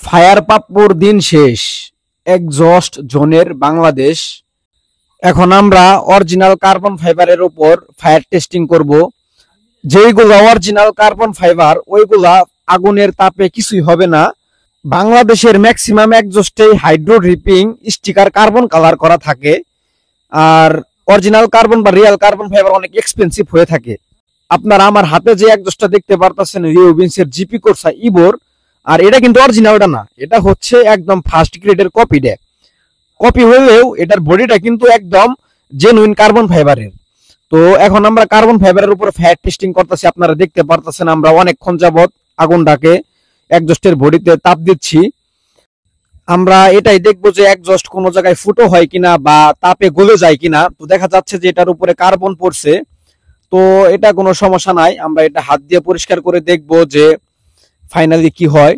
Fire পাপ্পুর দিন শেষ, exhaust জোনের বাংলাদেশ। এখন আমরা অরিজিনাল কার্বন ফাইবারের উপর ফায়ার টেস্টিং করব। যেইগুলো অরিজিনাল কার্বন ফাইবার ওইগুলা আগুনের তাপে কিছুই হবে না। বাংলাদেশের ম্যাক্সিমাম এক্সজস্টেই hydro dipping sticker carbon colour করা থাকে। আর অরিজিনাল কার্বন বা রিয়েল কার্বন ফাইবার অনেক এক্সপেন্সিভ হয়ে থাকে। আপনারা আমার হাতে যে এক্সজস্টটা দেখতে পারতেছেন রিওবিন্সের জিপি কোর্সা ইবোর, আর এটা কিন্তু অরিজিনালটা না, এটা হচ্ছে একদম ফার্স্ট গ্রেডের কপিটা। কপি হলেও এটার বডিটা কিন্তু একদম জেনুইন কার্বন ফাইবারের। তো এখন আমরা কার্বন ফাইবারের উপর ফায়ার টেস্টিং করতেছি। আপনারা দেখতে পারতেছেন আমরা অনেকক্ষণ যাবত আগুনটাকে এক্সজস্টের বডিতে তাপ দিচ্ছি। আমরা এটাই দেখবো যে এক্সজস্ট কোনো জায়গায় ফুটো হয় কিনা বা তাপে গলে যায় কিনা। তো দেখা যাচ্ছে যে এটার উপরে কার্বন পড়ছে, তো এটা কোনো সমস্যা নাই। আমরা এটা হাত দিয়ে পরিষ্কার করে দেখবো যে ফাইনালি কি হয়।